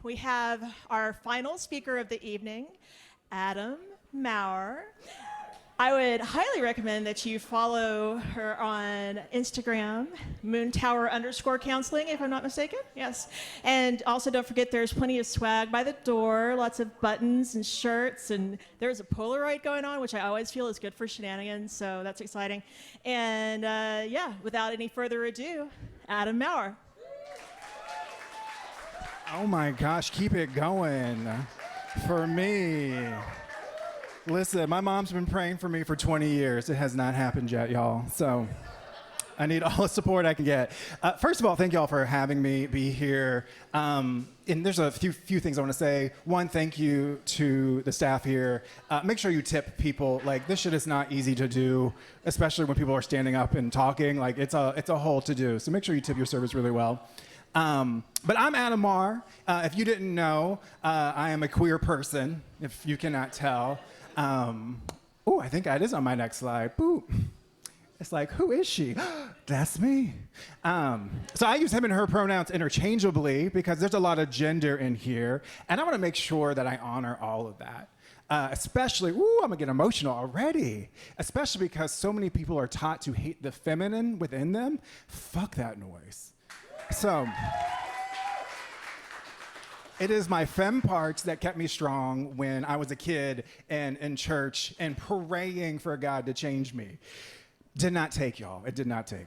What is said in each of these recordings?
we have our final speaker of the evening, Adam Maurer. I would highly recommend that you follow her on Instagram, Moontower Counseling, if I'm not mistaken. Yes. And also don't forget there's plenty of swag by the door, lots of buttons and shirts, and there's a Polaroid going on, which I always feel is good for shenanigans, so that's exciting. And yeah, without any further ado, Adam Maurer. Oh my gosh, keep it going for me. Listen, my mom's been praying for me for 20 years. It has not happened yet, y'all. So I need all the support I can get. First of all, thank y'all for having me be here. And there's a few things I want to say. One, thank you to the staff here. Make sure you tip people. Like, this shit is not easy to do, especially when people are standing up and talking. Like, it's a whole to do. So make sure you tip your servers really well. But I'm Adam Maurer. If you didn't know, I am a queer person, if you cannot tell. Oh, I think that is on my next slide. Boop. It's like, who is she? That's me. So I use him and her pronouns interchangeably because there's a lot of gender in here, and I want to make sure that I honor all of that. Especially, I'm gonna get emotional already. Especially because so many people are taught to hate the feminine within them. Fuck that noise. So, it is my femme parts that kept me strong when I was a kid and in church and praying for God to change me. Did not take, y'all. It did not take.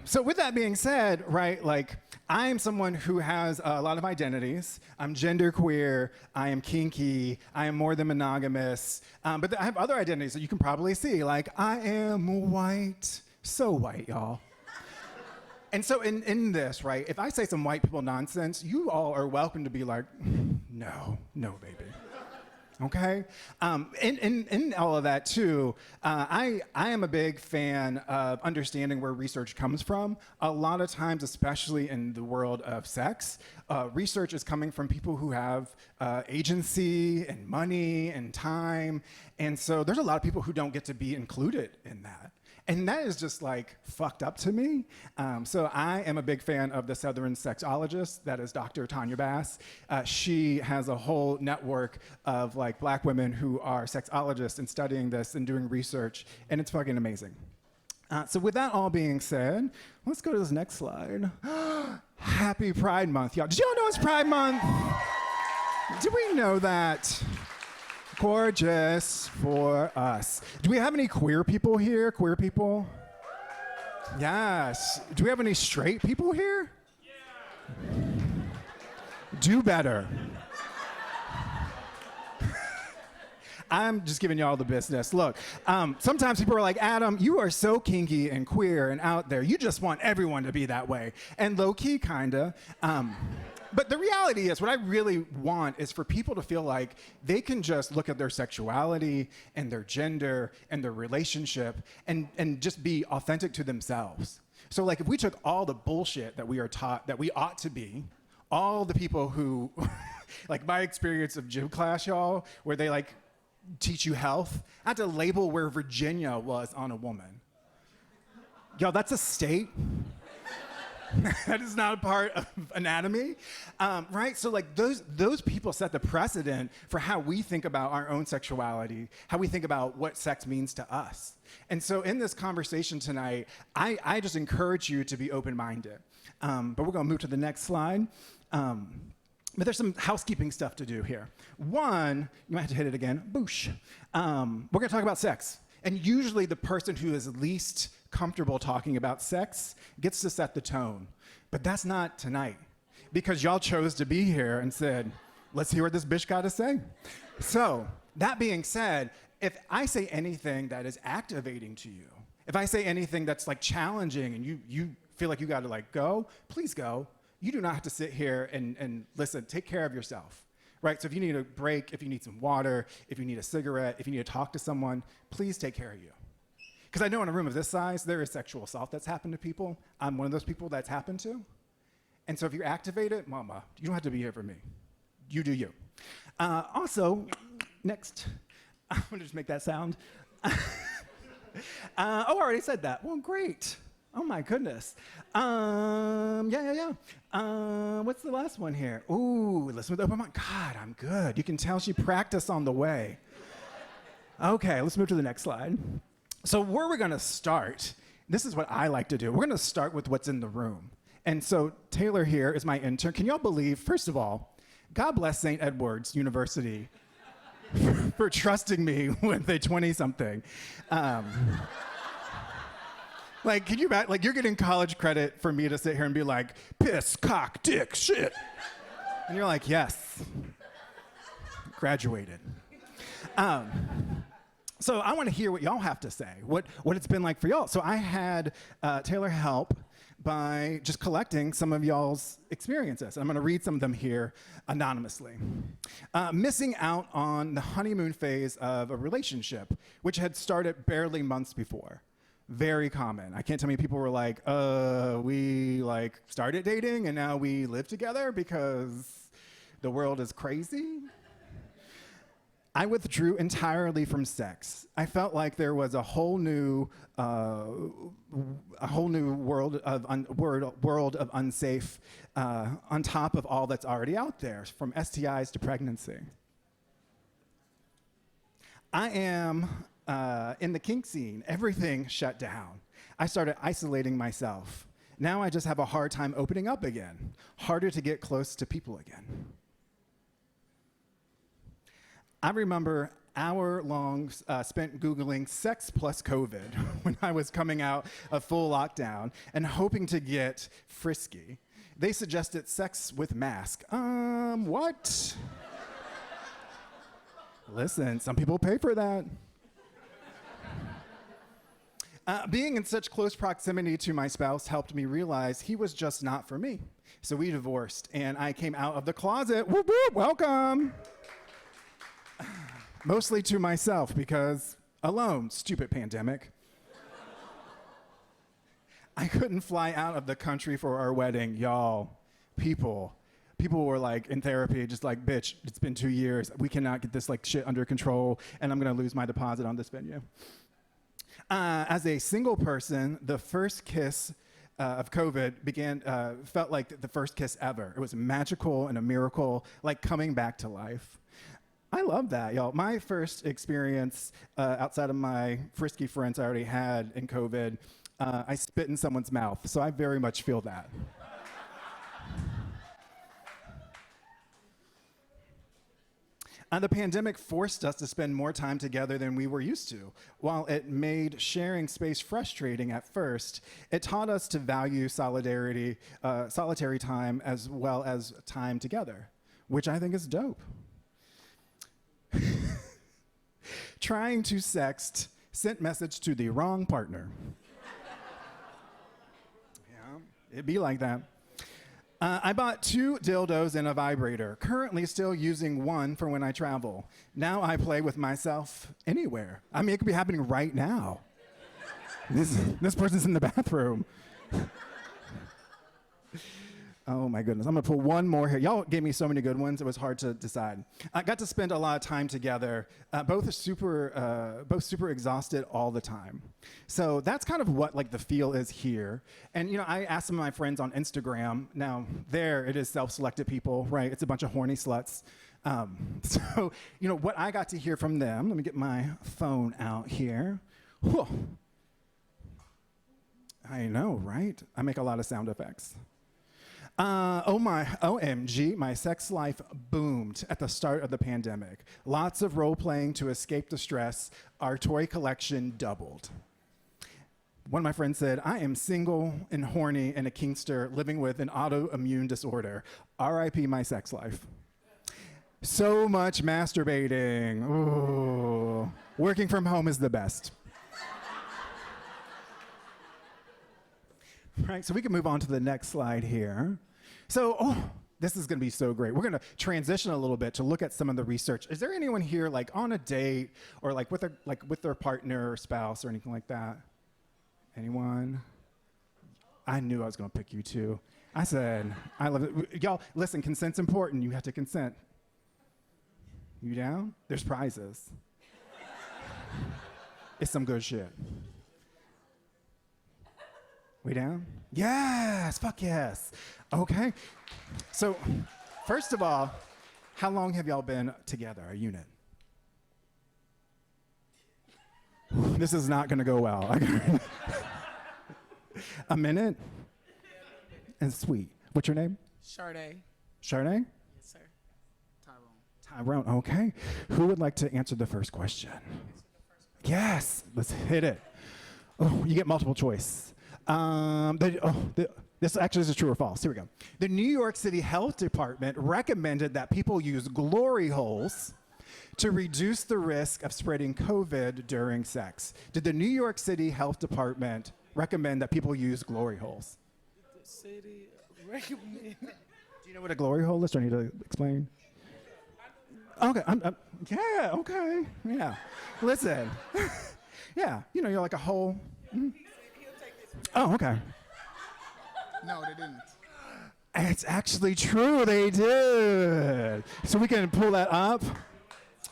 So with that being said, right, like, I am someone who has a lot of identities. I'm genderqueer. I am kinky. I am more than monogamous. But I have other identities that you can probably see. Like, I am white. So white, y'all. And so in this, right, if I say some white people nonsense, you all are welcome to be like, no, baby. Okay? In all of that, too, I am a big fan of understanding where research comes from. A lot of times, especially in the world of sex, research is coming from people who have agency and money and time. And so there's a lot of people who don't get to be included in that. And that is just like fucked up to me. So I am a big fan of the Southern sexologist, that is Dr. Tanya Bass. She has a whole network of like black women who are sexologists and studying this and doing research, and it's fucking amazing. So with that all being said, let's go to this next slide. Happy Pride Month, y'all. Did y'all know it's Pride Month? Did we know that? Gorgeous for us. Do we have any queer people here? Queer people? Yes. Do we have any straight people here? Yeah. Do better. I'm just giving y'all the business. Look, sometimes people are like, Adam, you are so kinky and queer and out there. You just want everyone to be that way. And low-key, kinda. But the reality is, what I really want is for people to feel like they can just look at their sexuality and their gender and their relationship and just be authentic to themselves. So like, if we took all the bullshit that we are taught that we ought to be, all the people who, like my experience of gym class, y'all, where they like teach you health, I had to label where Virginia was on a woman. Y'all, that's a state. That is not a part of anatomy, right? So like those people set the precedent for how we think about our own sexuality, how we think about what sex means to us. And so in this conversation tonight, I just encourage you to be open-minded. But we're gonna move to the next slide. But there's some housekeeping stuff to do here. One, you might have to hit it again, boosh. We're gonna talk about sex. And usually the person who is least comfortable talking about sex gets to set the tone. But that's not tonight, because y'all chose to be here and said, let's hear what this bitch got to say. So that being said, if I say anything that is activating to you, if I say anything that's like challenging and you feel like you got to like go, please go. You do not have to sit here and listen. Take care of yourself. Right, so if you need a break, if you need some water, if you need a cigarette, if you need to talk to someone, please take care of you. Because I know in a room of this size, there is sexual assault that's happened to people. I'm one of those people that's happened to. And so if you're activated, mama, you don't have to be here for me. You do you. Also, next, I'm gonna just make that sound. I already said that. Well, great. Oh my goodness. What's the last one here? Ooh, listen with open mind. God, I'm good. You can tell she practiced on the way. Okay, let's move to the next slide. So where we're gonna start, this is what I like to do. We're gonna start with what's in the room. And so Taylor here is my intern. Can y'all believe, first of all, God bless St. Edward's University for trusting me with a 20-something. Like, can you imagine, like, you're getting college credit for me to sit here and be like, piss, cock, dick, shit. And you're like, yes, graduated. So I want to hear what y'all have to say, what it's been like for y'all. So I had Taylor help by just collecting some of y'all's experiences. I'm going to read some of them here anonymously. Missing out on the honeymoon phase of a relationship, which had started barely months before. Very common. I can't tell me people were like, we like started dating and now we live together because the world is crazy. I withdrew entirely from sex. I felt like there was a whole new world of unsafe on top of all that's already out there, from STIs to pregnancy. I am in the kink scene. Everything shut down. I started isolating myself. Now I just have a hard time opening up again. Harder to get close to people again. I remember hour-long spent Googling sex plus COVID when I was coming out of full lockdown and hoping to get frisky. They suggested sex with mask. What? Listen, some people pay for that. Being in such close proximity to my spouse helped me realize he was just not for me. So we divorced, and I came out of the closet. Whoop, whoop, welcome. Mostly to myself, because alone, stupid pandemic. I couldn't fly out of the country for our wedding, y'all. People were like in therapy, just like, bitch, it's been 2 years. We cannot get this like shit under control, and I'm gonna lose my deposit on this venue. As a single person, the first kiss of COVID felt like the first kiss ever. It was magical and a miracle, like coming back to life. I love that, y'all. My first experience outside of my frisky friends I already had in COVID, I spit in someone's mouth, so I very much feel that. The pandemic forced us to spend more time together than we were used to. While it made sharing space frustrating at first, it taught us to value solitary time as well as time together, which I think is dope. Trying to sext sent message to the wrong partner. Yeah, it'd be like that. I bought 2 dildos and a vibrator, currently still using one for when I travel. Now I play with myself anywhere. I mean, it could be happening right now. This person's in the bathroom. Oh my goodness, I'm gonna pull one more here. Y'all gave me so many good ones, it was hard to decide. I got to spend a lot of time together, both super exhausted all the time. So that's kind of what like the feel is here. And you know, I asked some of my friends on Instagram, now there it is self-selected people, right? It's a bunch of horny sluts. So, you know, what I got to hear from them, let me get my phone out here. Whew. I know, right? I make a lot of sound effects. OMG, my sex life boomed at the start of the pandemic. Lots of role-playing to escape the stress. Our toy collection doubled. One of my friends said, I am single and horny and a kinkster living with an autoimmune disorder. RIP my sex life. So much masturbating. Ooh. Working from home is the best. Right, so we can move on to the next slide here. So, this is gonna be so great. We're gonna transition a little bit to look at some of the research. Is there anyone here like on a date or like with their partner or spouse or anything like that? Anyone? I knew I was gonna pick you too. I said, I love it. Y'all, listen, consent's important. You have to consent. You down? There's prizes. It's some good shit. We down? Yes, fuck yes. Okay. So, first of all, how long have y'all been together, a unit? This is not going to go well. A minute? And sweet. What's your name? Sade. Sade? Yes, sir. Tyrone, okay. Who would like to answer the first question? Yes, let's hit it. Oh, you get multiple choice. This actually is true or false. Here we go. The New York City Health Department recommended that people use glory holes to reduce the risk of spreading COVID during sex. Did the New York City Health Department recommend that people use glory holes? The city recommend. Do you know what a glory hole is? Do I need to explain? Okay, yeah, okay, yeah. Listen, yeah, you know, you're like a hole. Mm. Oh, okay. No, they didn't. It's actually true, they did. So we can pull that up.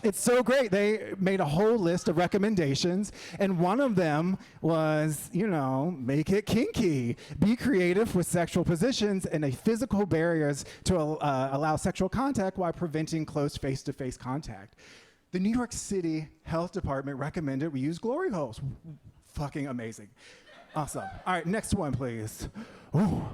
It's so great. They made a whole list of recommendations, and one of them was, you know, make it kinky. Be creative with sexual positions and physical barriers to allow sexual contact while preventing close face-to-face contact. The New York City Health Department recommended we use glory holes. Fucking amazing. Awesome. All right, next one, please. Oh,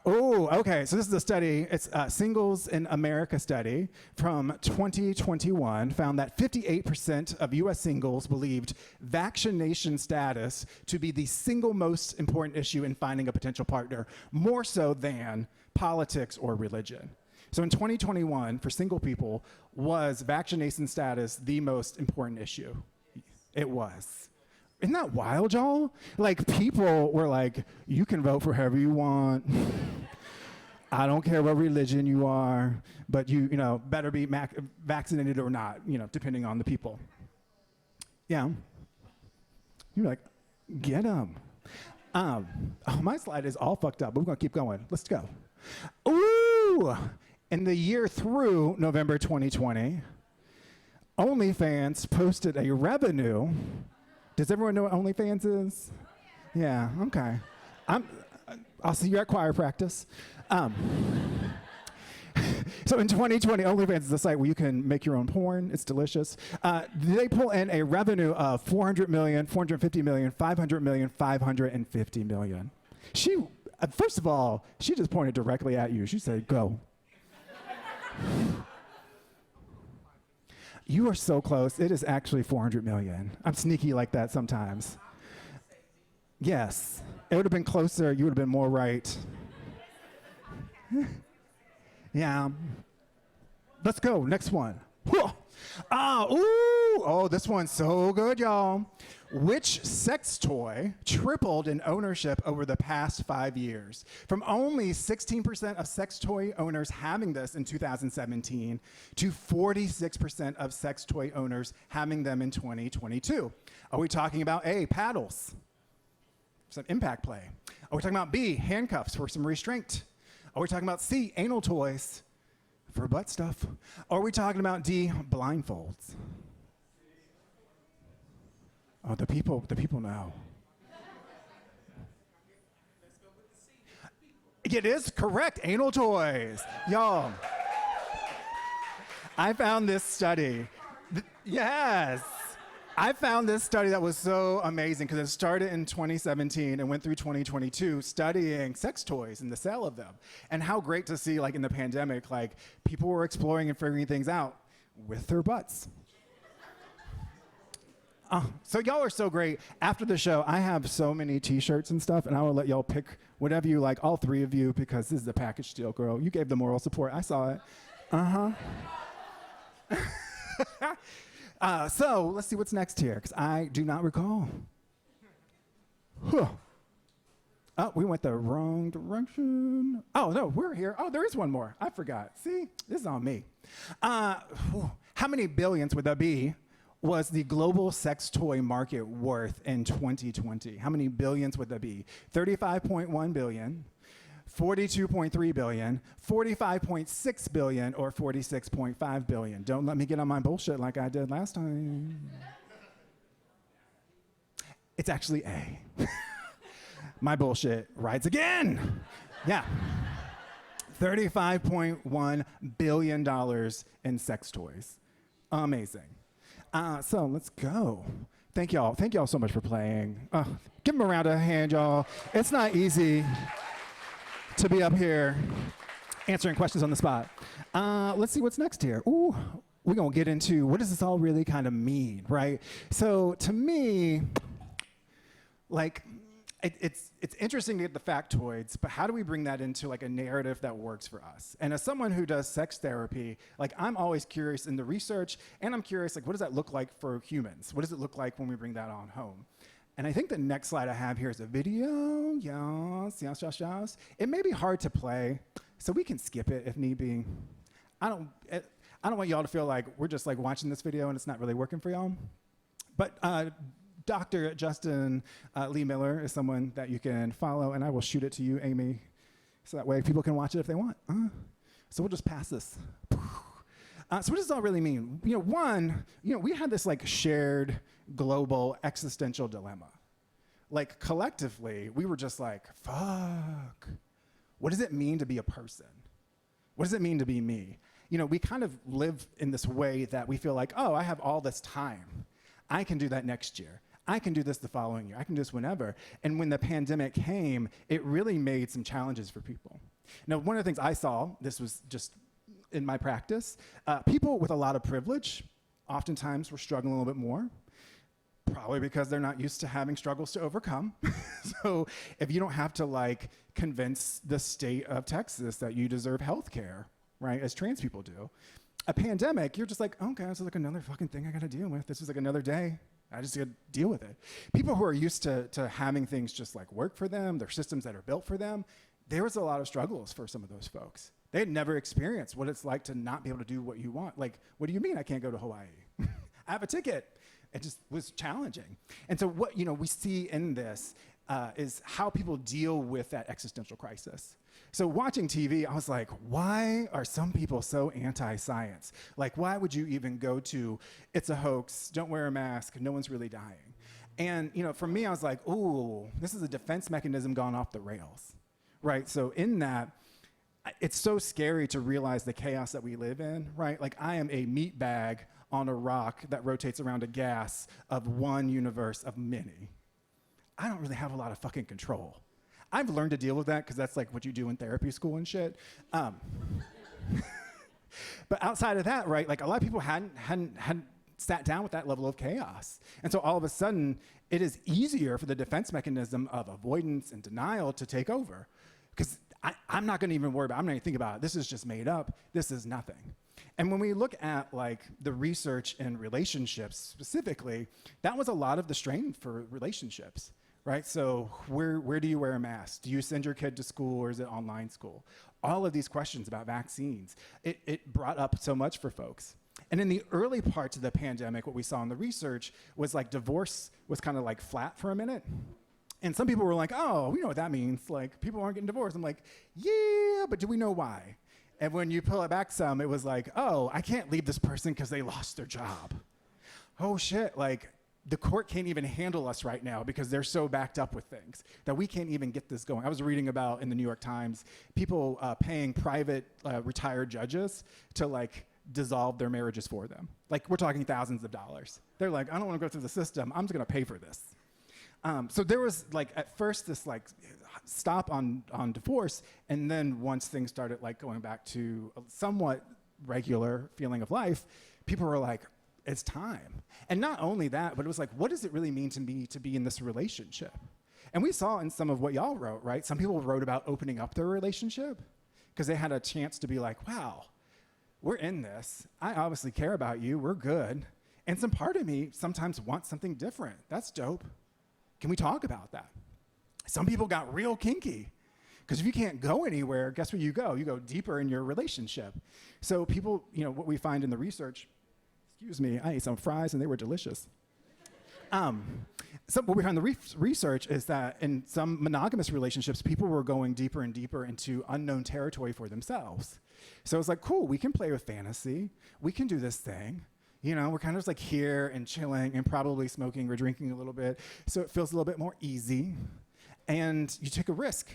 okay. So this is a study. It's a Singles in America study from 2021 found that 58% of U.S. singles believed vaccination status to be the single most important issue in finding a potential partner, more so than politics or religion. So in 2021, for single people, was vaccination status the most important issue? It was. Isn't that wild, y'all? Like, people were like, you can vote for whoever you want. I don't care what religion you are, but you know, better be vaccinated or not, you know, depending on the people. Yeah. You're like, get them. Oh, my slide is all fucked up, but we're gonna keep going. Let's go. Ooh! In the year through November 2020, OnlyFans posted a revenue. Does everyone know what OnlyFans is? Yeah, okay. I'll see you at choir practice. So in 2020, OnlyFans is a site where you can make your own porn. It's delicious. They pull in a revenue of $400 million, $450 million, $500 million, $550 million. She, first of all, she just pointed directly at you. She said, go. You are so close. It is actually 400 million. I'm sneaky like that sometimes. Yes. It would have been closer. You would have been more right. Yeah. Let's go. Next one. Oh, this one's so good, y'all. Which sex toy tripled in ownership over the past 5 years? From only 16% of sex toy owners having this in 2017 to 46% of sex toy owners having them in 2022. Are we talking about A, paddles? Some impact play. Are we talking about B, handcuffs for some restraint? Are we talking about C, anal toys for butt stuff? Or are we talking about D, blindfolds? Oh, the people know. It is correct, anal toys. Y'all, I found this study. Yes. I found this study that was so amazing because it started in 2017 and went through 2022 studying sex toys and the sale of them. And how great to see, like, in the pandemic, like, people were exploring and figuring things out with their butts. So y'all are so great. After the show, I have so many t-shirts and stuff, and I will let y'all pick whatever you like, all three of you, because this is a package deal, girl. You gave the moral support. I saw it. So let's see what's next here, because I do not recall. Oh, we went the wrong direction. Oh, no, we're here. Oh, there is one more. I forgot. See, this is on me. How many billions would that be? Was the global sex toy market worth in 2020? How many billions would that be? 35.1 billion, 42.3 billion, 45.6 billion, or 46.5 billion? Don't let me get on my bullshit like I did last time. It's actually A. My bullshit rides again. Yeah. $35.1 billion in sex toys. Amazing. So let's go. Thank y'all. Thank y'all so much for playing. Give them a round of hand, y'all. It's not easy to be up here answering questions on the spot. Let's see what's next here. Ooh, we're going to get into what does this all really kind of mean, right? So to me, like, it's interesting to get the factoids, but how do we bring that into like a narrative that works for us? And as someone who does sex therapy, like I'm always curious in the research, and I'm curious, like, what does that look like for humans? What does it look like when we bring that on home? And I think the next slide I have here is a video. Yes. It may be hard to play, so we can skip it if need be. I don't want y'all to feel like we're just like watching this video and it's not really working for y'all. But Dr. Justin Lee Miller is someone that you can follow, and I will shoot it to you, Amy, so that way people can watch it if they want. So we'll just pass this. So what does this all really mean? We had this like shared global existential dilemma. Like collectively, we were just like, fuck, what does it mean to be a person? What does it mean to be me? We kind of live in this way that we feel like, oh, I have all this time. I can do that next year. I can do this the following year. I can do this whenever. And when the pandemic came, it really made some challenges for people. Now, one of the things I saw, this was just in my practice, people with a lot of privilege oftentimes were struggling a little bit more, probably because they're not used to having struggles to overcome. So if you don't have to like convince the state of Texas that you deserve health care, right, as trans people do, a pandemic, you're just like, okay, this is like another fucking thing I gotta deal with. This is like another day. I just gotta deal with it. People who are used to having things just like work for them, their systems that are built for them, there was a lot of struggles for some of those folks. They had never experienced what it's like to not be able to do what you want. Like, what do you mean I can't go to Hawaii? I have a ticket. It just was challenging. And so what we see in this is how people deal with that existential crisis. So watching TV, I was like, why are some people so anti-science? Like, why would you even go to, it's a hoax, don't wear a mask, no one's really dying? And for me, I was like, ooh, this is a defense mechanism gone off the rails, right? So in that, it's so scary to realize the chaos that we live in, right? Like I am a meat bag on a rock that rotates around a gas of one universe of many. I don't really have a lot of fucking control. I've learned to deal with that because that's like what you do in therapy school and shit. But outside of that, right, like a lot of people hadn't sat down with that level of chaos. And so all of a sudden, it is easier for the defense mechanism of avoidance and denial to take over. Because I'm not gonna even worry about it. I'm not gonna think about it. This is just made up. This is nothing. And when we look at like the research in relationships specifically, that was a lot of the strain for relationships. Right, so where do you wear a mask? Do you send your kid to school or is it online school? All of these questions about vaccines, it brought up so much for folks. And in the early parts of the pandemic, what we saw in the research was like divorce was kind of like flat for a minute. And some people were like, oh, we know what that means. Like people aren't getting divorced. I'm like, yeah, but do we know why? And when you pull it back some, it was like, oh, I can't leave this person because they lost their job. Oh shit, like, the court can't even handle us right now because they're so backed up with things that we can't even get this going. I was reading about in the New York Times, people paying private retired judges to like dissolve their marriages for them. Like we're talking thousands of dollars. They're like, I don't want to go through the system. I'm just gonna pay for this. So there was like at first this like stop on divorce, and then once things started like going back to a somewhat regular feeling of life, people were like, it's time. And not only that, but it was like, what does it really mean to me to be in this relationship? And we saw in some of what y'all wrote, right? Some people wrote about opening up their relationship because they had a chance to be like, wow, we're in this. I obviously care about you. We're good. And some part of me sometimes wants something different. That's dope. Can we talk about that? Some people got real kinky because if you can't go anywhere, guess where you go? You go deeper in your relationship. So people, what we find in the research, excuse me, I ate some fries and they were delicious. So what we found in the research is that in some monogamous relationships, people were going deeper and deeper into unknown territory for themselves. So it's like, cool, we can play with fantasy. We can do this thing. We're kind of just like here and chilling and probably smoking or drinking a little bit. So it feels a little bit more easy. and you took a risk.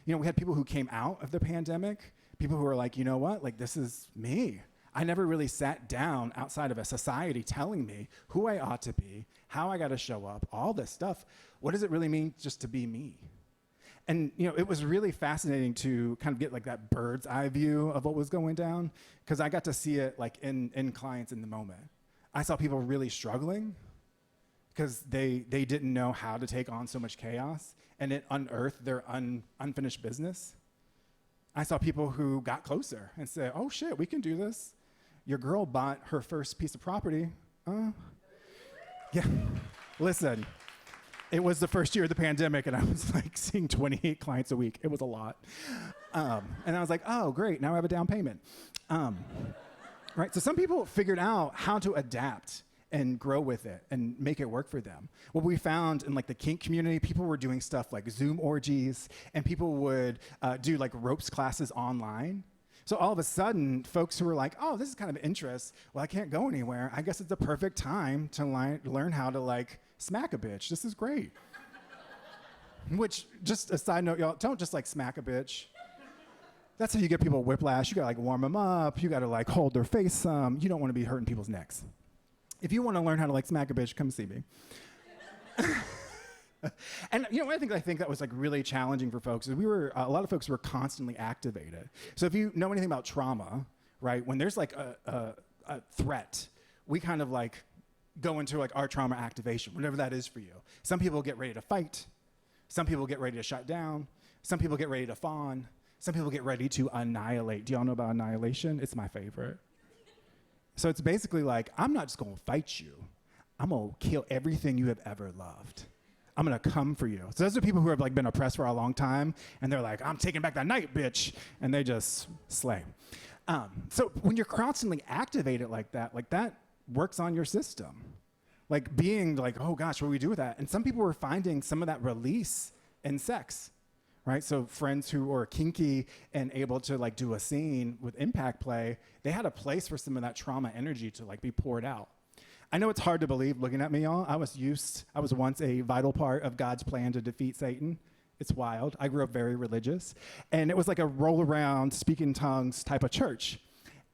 You know, we had people who came out of the pandemic, people who were like, you know what, like this is me. I never really sat down outside of a society telling me who I ought to be, how I got to show up, all this stuff. What does it really mean just to be me? And you know, it was really fascinating to kind of get like that bird's eye view of what was going down, because I got to see it like in clients in the moment. I saw people really struggling because they didn't know how to take on so much chaos, and it unearthed their unfinished business. I saw people who got closer and said, oh shit, we can do this. Your girl bought her first piece of property. Yeah, listen. It was the first year of the pandemic, and I was like seeing 28 clients a week. It was a lot. And I was like, oh, great, now I have a down payment. Right, so some people figured out how to adapt and grow with it and make it work for them. What we found in like the kink community, people were doing stuff like Zoom orgies, and people would do like ropes classes online. So all of a sudden, folks who were like, oh, this is kind of interest. Well, I can't go anywhere. I guess it's the perfect time to learn how to like smack a bitch. This is great. Which, just a side note, y'all, don't just like smack a bitch. That's how you get people whiplash. You gotta like warm them up. You gotta like hold their face some. You don't wanna be hurting people's necks. If you wanna learn how to like smack a bitch, come see me. And you know, I think that was like really challenging for folks is a lot of folks were constantly activated. So if you know anything about trauma, right, when there's like a threat, we kind of like go into like our trauma activation, whatever that is for you. Some people get ready to fight. Some people get ready to shut down. Some people get ready to fawn. Some people get ready to annihilate. Do y'all know about annihilation? It's my favorite. So it's basically like, I'm not just gonna fight you. I'm gonna kill everything you have ever loved. I'm gonna come for you. So those are people who have like been oppressed for a long time, and they're like, I'm taking back that night, bitch, and they just slay. So when you're constantly activated like that works on your system. Like being like, oh gosh, what do we do with that? And some people were finding some of that release in sex, right? So friends who were kinky and able to like do a scene with impact play, they had a place for some of that trauma energy to like be poured out. I know it's hard to believe looking at me, y'all. I was once a vital part of God's plan to defeat Satan. It's wild. I grew up very religious. And it was like a roll around, speak in tongues type of church.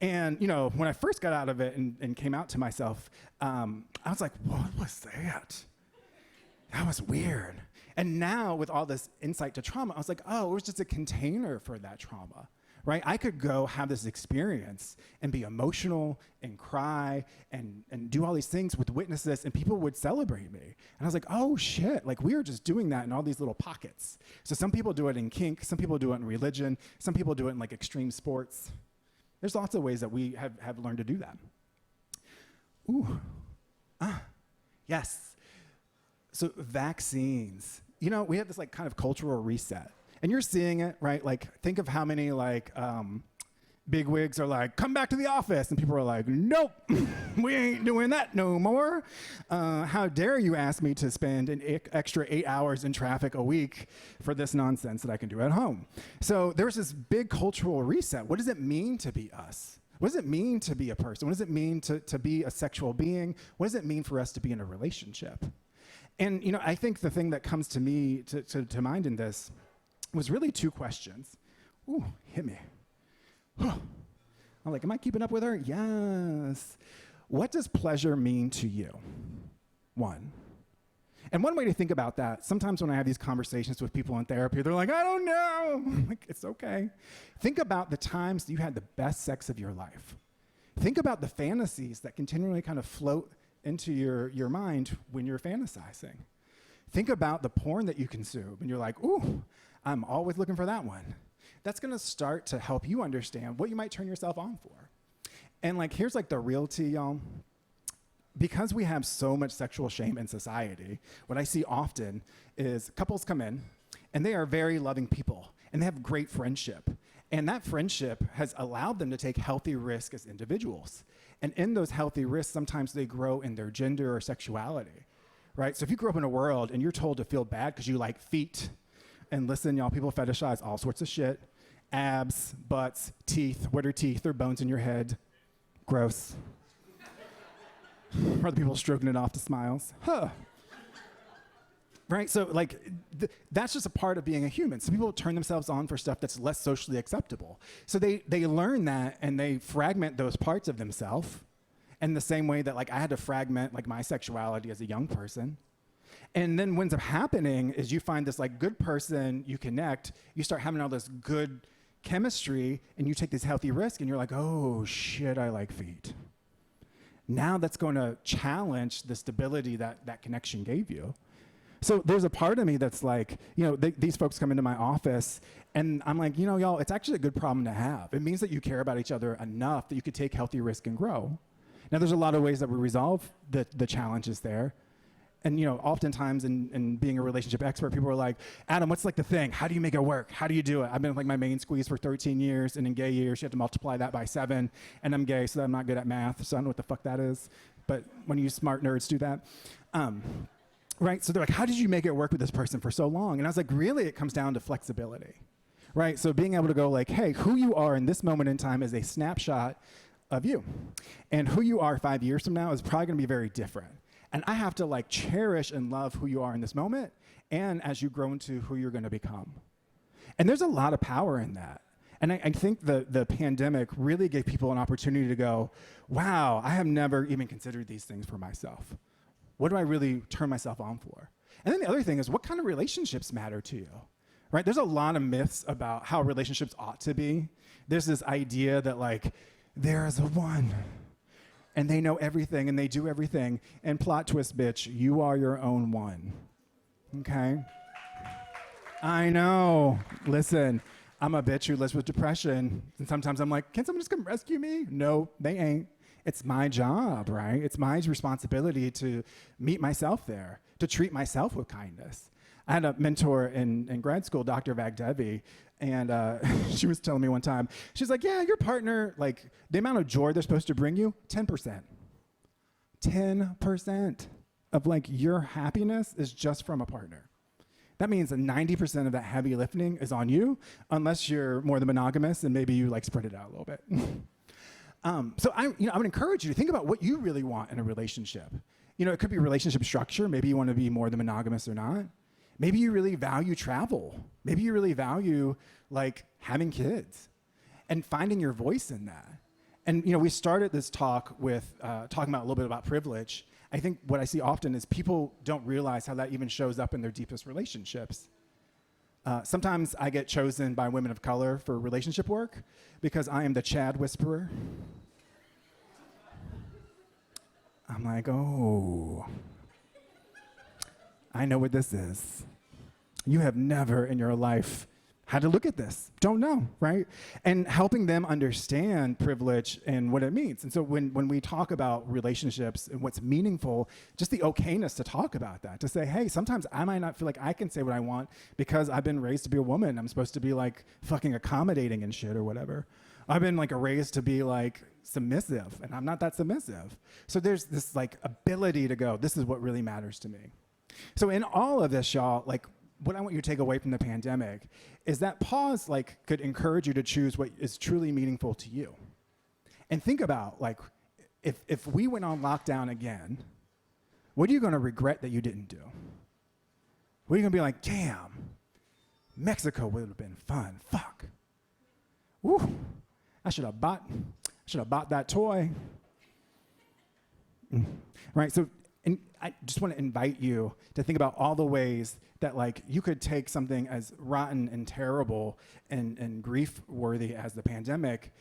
And, you know, when I first got out of it and came out to myself, I was like, what was that? That was weird. And now with all this insight to trauma, I was like, oh, it was just a container for that trauma. Right? I could go have this experience and be emotional and cry and do all these things with witnesses, and people would celebrate me. And I was like, oh shit, like we were just doing that in all these little pockets. So some people do it in kink, some people do it in religion, some people do it in like extreme sports. There's lots of ways that we have learned to do that. Ooh, yes. So vaccines. You know, we have this like kind of cultural reset. And you're seeing it, right? Like, think of how many like bigwigs are like, come back to the office. And people are like, nope, we ain't doing that no more. How dare you ask me to spend an extra 8 hours in traffic a week for this nonsense that I can do at home? So there's this big cultural reset. What does it mean to be us? What does it mean to be a person? What does it mean to be a sexual being? What does it mean for us to be in a relationship? And, you know, I think the thing that comes to me to mind in this was really two questions. Ooh, hit me. I'm like, am I keeping up with her? Yes. What does pleasure mean to you? One. And one way to think about that, sometimes when I have these conversations with people in therapy, they're like, I don't know. I'm like, it's okay. Think about the times you had the best sex of your life. Think about the fantasies that continually kind of float into your mind when you're fantasizing. Think about the porn that you consume, and you're like, ooh, I'm always looking for that one. That's gonna start to help you understand what you might turn yourself on for. And like, here's like the real tea, y'all. Because we have so much sexual shame in society, what I see often is couples come in and they are very loving people and they have great friendship. And that friendship has allowed them to take healthy risks as individuals. And in those healthy risks, sometimes they grow in their gender or sexuality, right? So if you grew up in a world and you're told to feel bad because you like feet, and listen, y'all, people fetishize all sorts of shit. Abs, butts, teeth. What are teeth? They're bones in your head. Gross. Or the people stroking it off to smiles. Huh. Right? So like that's just a part of being a human. Some people turn themselves on for stuff that's less socially acceptable. So they learn that and they fragment those parts of themselves in the same way that like I had to fragment like my sexuality as a young person. And then what ends up happening is you find this like good person, you connect, you start having all this good chemistry and you take this healthy risk and you're like, oh shit, I like feet. Now that's going to challenge the stability that that connection gave you. So there's a part of me that's like, you know, these folks come into my office and I'm like, you know, y'all, it's actually a good problem to have. It means that you care about each other enough that you could take healthy risk and grow. Now there's a lot of ways that we resolve the challenges there. And, you know, oftentimes in being a relationship expert, people are like, Adam, what's like the thing? How do you make it work? How do you do it? I've been like my main squeeze for 13 years, and in gay years, you have to multiply that by 7. And I'm gay, so I'm not good at math, so I don't know what the fuck that is. But when you smart nerds do that. Right? So they're like, how did you make it work with this person for so long? And I was like, really, it comes down to flexibility. Right? So being able to go like, hey, who you are in this moment in time is a snapshot of you. And who you are 5 years from now is probably going to be very different. And I have to like cherish and love who you are in this moment and as you grow into who you're going to become. And there's a lot of power in that. And I think the pandemic really gave people an opportunity to go, wow, I have never even considered these things for myself. What do I really turn myself on for? And then the other thing is, what kind of relationships matter to you? Right? There's a lot of myths about how relationships ought to be. There's this idea that like, there is a one. And they know everything and they do everything. And plot twist, bitch, you are your own one. Okay? I know. Listen, I'm a bitch who lives with depression. And sometimes I'm like, can someone just come rescue me? No, they ain't. It's my job, right? It's my responsibility to meet myself there, to treat myself with kindness. I had a mentor in grad school, Dr. Vagdevi, and she was telling me one time, she's like, yeah, your partner, like the amount of joy they're supposed to bring you, 10%. 10% of like your happiness is just from a partner. That means that 90% of that heavy lifting is on you, unless you're more than monogamous and maybe you like spread it out a little bit. So I would encourage you to think about what you really want in a relationship. You know, it could be relationship structure. Maybe you want to be more than monogamous or not. Maybe you really value travel. Maybe you really value like having kids and finding your voice in that. And, you know, we started this talk with talking about a little bit about privilege. I think what I see often is people don't realize how that even shows up in their deepest relationships. Sometimes I get chosen by women of color for relationship work because I am the Chad whisperer. I'm like, oh, I know what this is. You have never in your life had to look at this. Don't know, right? And helping them understand privilege and what it means. And so when we talk about relationships and what's meaningful, just the okayness to talk about that, to say, hey, sometimes I might not feel like I can say what I want because I've been raised to be a woman. I'm supposed to be like fucking accommodating and shit or whatever. I've been like raised to be like submissive and I'm not that submissive. So there's this like ability to go, this is what really matters to me. So in all of this, y'all, like what I want you to take away from the pandemic is that pause like could encourage you to choose what is truly meaningful to you. And think about like, if we went on lockdown again, what are you gonna regret that you didn't do? What are you gonna be like, damn, Mexico would have been fun, fuck. Woo, I should have bought that toy. Right, so and I just want to invite you to think about all the ways that like you could take something as rotten and terrible and grief-worthy as the pandemic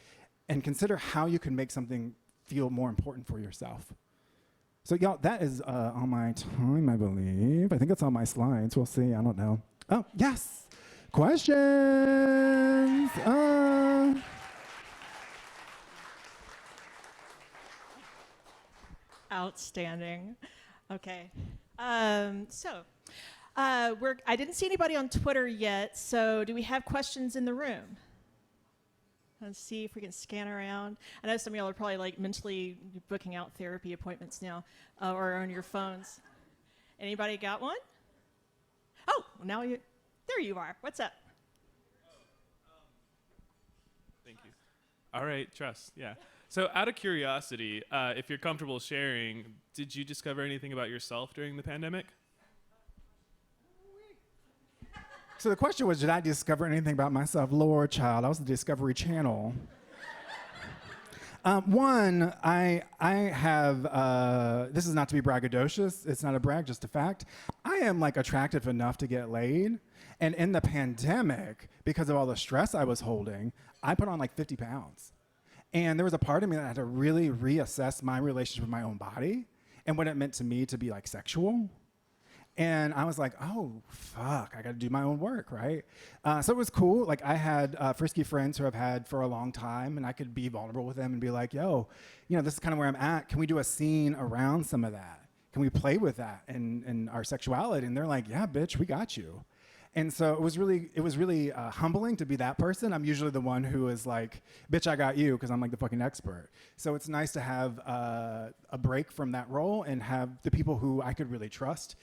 and consider how you can make something feel more important for yourself. So y'all, that is on my time, I believe. I think it's on my slides. We'll see, I don't know. Oh, yes, questions. Outstanding. Okay. I didn't see anybody on Twitter yet, so do we have questions in the room? Let's see if we can scan around. I know some of y'all are probably like mentally booking out therapy appointments now or on your phones. Anybody got one? Oh, there you are. What's up? Thank you. All right, trust, yeah. So out of curiosity, if you're comfortable sharing, did you discover anything about yourself during the pandemic? So the question was, did I discover anything about myself? Lord, child, I was the Discovery Channel. One, I have, this is not to be braggadocious. It's not a brag, just a fact. I am like attractive enough to get laid. And in the pandemic, because of all the stress I was holding, I put on like 50 pounds. And there was a part of me that had to really reassess my relationship with my own body and what it meant to me to be like sexual. And I was like, oh, fuck, I got to do my own work, right? So it was cool. Like, I had frisky friends who I've had for a long time, and I could be vulnerable with them and be like, yo, you know, this is kind of where I'm at. Can we do a scene around some of that? Can we play with that in our sexuality? And they're like, yeah, bitch, we got you. And so it was really humbling to be that person. I'm usually the one who is like, bitch, I got you, because I'm like the fucking expert. So it's nice to have a break from that role and have the people who I could really trust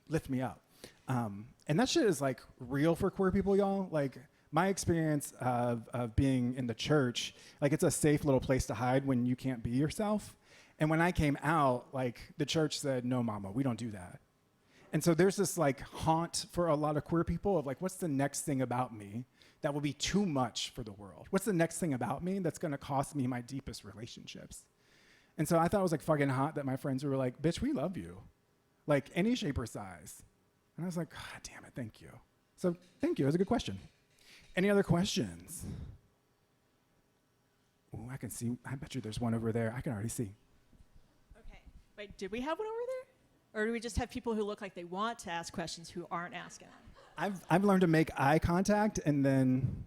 lift me up. And that shit is like real for queer people, y'all. Like, my experience of being in the church, like, it's a safe little place to hide when you can't be yourself. And when I came out, like, the church said, no, mama, we don't do that. And so there's this like haunt for a lot of queer people of like, what's the next thing about me that will be too much for the world? What's the next thing about me that's gonna cost me my deepest relationships? And so I thought it was like fucking hot that my friends were like, bitch, we love you. Like, any shape or size. And I was like, God damn it, thank you. So thank you, it was a good question. Any other questions? Oh, I can see, I bet you there's one over there. I can already see. Okay. Wait, did we have one over there? Or do we just have people who look like they want to ask questions who aren't asking? I've learned to make eye contact and then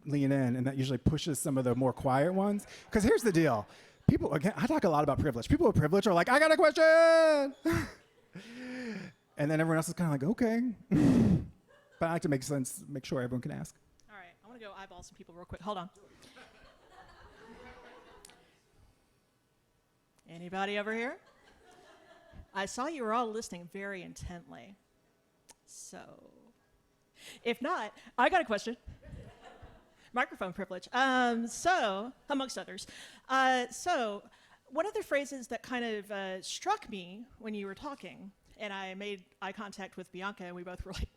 lean in, and that usually pushes some of the more quiet ones. Because here's the deal. People, again, I talk a lot about privilege. People with privilege are like, I got a question! And then everyone else is kind of like, okay. But I like to make sure everyone can ask. All right, I want to go eyeball some people real quick. Hold on. Anybody over here? I saw you were all listening very intently. So, if not, I got a question. Microphone privilege. So, amongst others. So, one of the phrases that kind of struck me when you were talking, and I made eye contact with Bianca, and we both were like,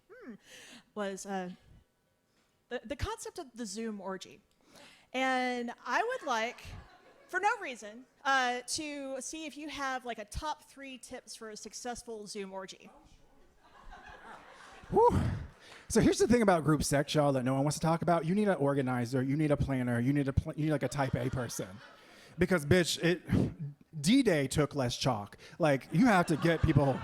was the concept of the Zoom orgy. And I would like, for no reason, to see if you have like a top 3 tips for a successful Zoom orgy. Whew. So here's the thing about group sex, y'all, that no one wants to talk about. You need an organizer, you need a planner, you need like a type A person. Because, bitch, D-Day took less chalk. Like, you have to get people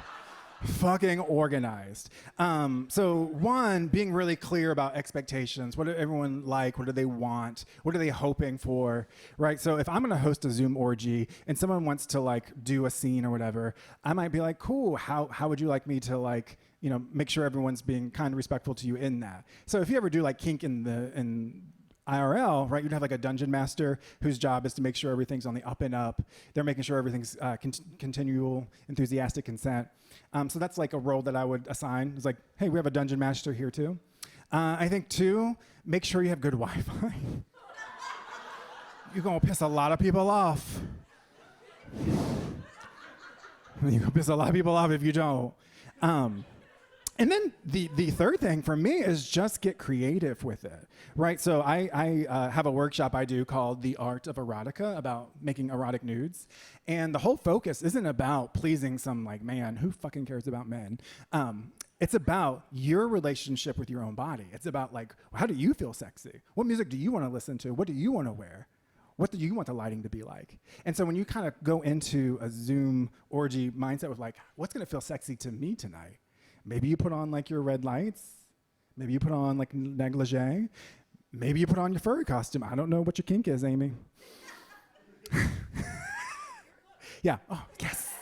fucking organized. So one, being really clear about expectations. What do everyone like? What do they want? What are they hoping for? Right? So if I'm gonna host a Zoom orgy and someone wants to like do a scene or whatever, I might be like, cool, how would you like me to like, you know, make sure everyone's being kind and respectful to you in that. So if you ever do like kink in IRL, right, you'd have like a dungeon master whose job is to make sure everything's on the up and up. They're making sure everything's continual, enthusiastic consent. So that's like a role that I would assign. It's like, hey, we have a dungeon master here too. I think 2, make sure you have good Wi-Fi. You're gonna piss a lot of people off. You're gonna piss a lot of people off if you don't. And then the third thing for me is just get creative with it, right? So I have a workshop I do called The Art of Erotica, about making erotic nudes. And the whole focus isn't about pleasing some like man, who fucking cares about men? It's about your relationship with your own body. It's about like, how do you feel sexy? What music do you want to listen to? What do you want to wear? What do you want the lighting to be like? And so when you kind of go into a Zoom orgy mindset with like, what's gonna feel sexy to me tonight? Maybe you put on like your red lights. Maybe you put on like negligee. Maybe you put on your furry costume. I don't know what your kink is, Amy. Yeah, oh, yes.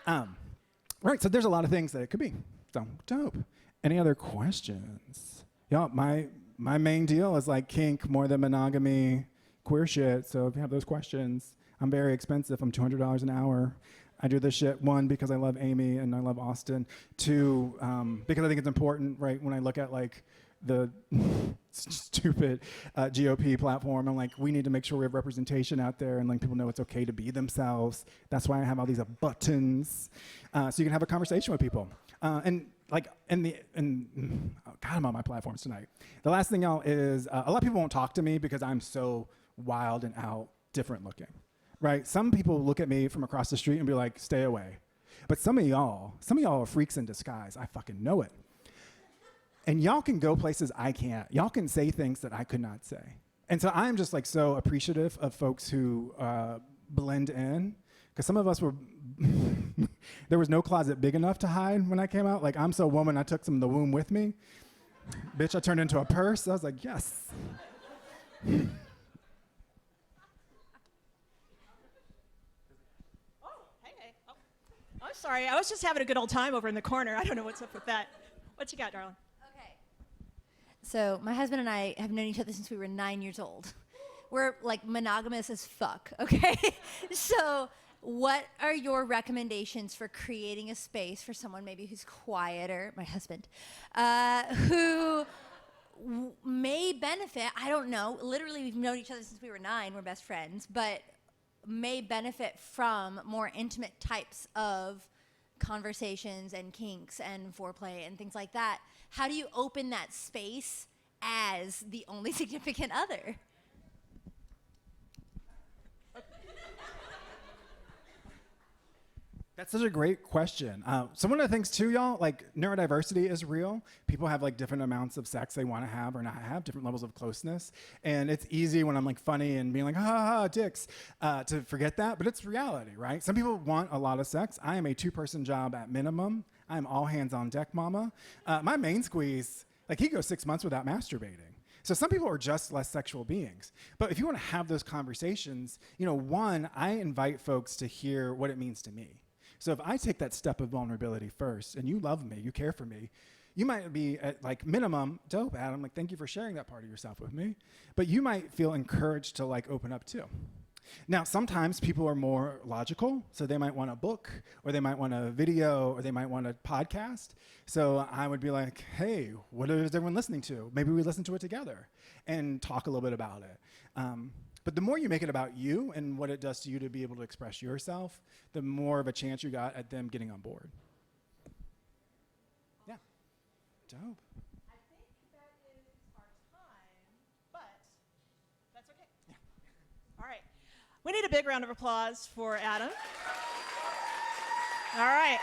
Right, so there's a lot of things that it could be. So, dope. Any other questions? Y'all, my main deal is like kink more than monogamy, queer shit. So if you have those questions, I'm very expensive. I'm $200 an hour. I do this shit, 1, because I love Amy and I love Austin. 2, because I think it's important, right? When I look at like the stupid GOP platform, I'm like, we need to make sure we have representation out there and like people know it's okay to be themselves. That's why I have all these buttons, so you can have a conversation with people. And like, oh God, I'm on my platforms tonight. The last thing, y'all, is a lot of people won't talk to me because I'm so wild and out, different looking, right? Some people look at me from across the street and be like, stay away. But some of y'all are freaks in disguise. I fucking know it. And y'all can go places I can't. Y'all can say things that I could not say. And so I'm just like so appreciative of folks who blend in, because some of us were, there was no closet big enough to hide when I came out. Like, I'm so woman, I took some of the womb with me. Bitch, I turned into a purse. I was like, yes. I'm sorry. I was just having a good old time over in the corner. I don't know what's up with that. What you got, darling? Okay. So my husband and I have known each other since we were 9 years old. We're like monogamous as fuck, okay? So what are your recommendations for creating a space for someone maybe who's quieter, my husband, who may benefit, I don't know, literally we've known each other since we were 9, we're best friends, but may benefit from more intimate types of conversations and kinks and foreplay and things like that. How do you open that space as the only significant other? That's such a great question. So one of the things too, y'all, like neurodiversity is real. People have like different amounts of sex they want to have or not have, different levels of closeness. And it's easy when I'm like funny and being like, ha ha ha, dicks, to forget that, but it's reality, right? Some people want a lot of sex. I am a 2-person job at minimum. I am all hands on deck mama. My main squeeze, like he goes 6 months without masturbating. So some people are just less sexual beings. But if you want to have those conversations, you know, one, I invite folks to hear what it means to me. So if I take that step of vulnerability first, and you love me, you care for me, you might be at like minimum, dope, Adam, like thank you for sharing that part of yourself with me. But you might feel encouraged to like open up too. Now, sometimes people are more logical, so they might want a book, or they might want a video, or they might want a podcast. So I would be like, hey, what is everyone listening to? Maybe we listen to it together and talk a little bit about it. But the more you make it about you and what it does to you to be able to express yourself, the more of a chance you got at them getting on board. Yeah. Dope. I think that is our time, but that's okay. Yeah. All right. We need a big round of applause for Adam. All right.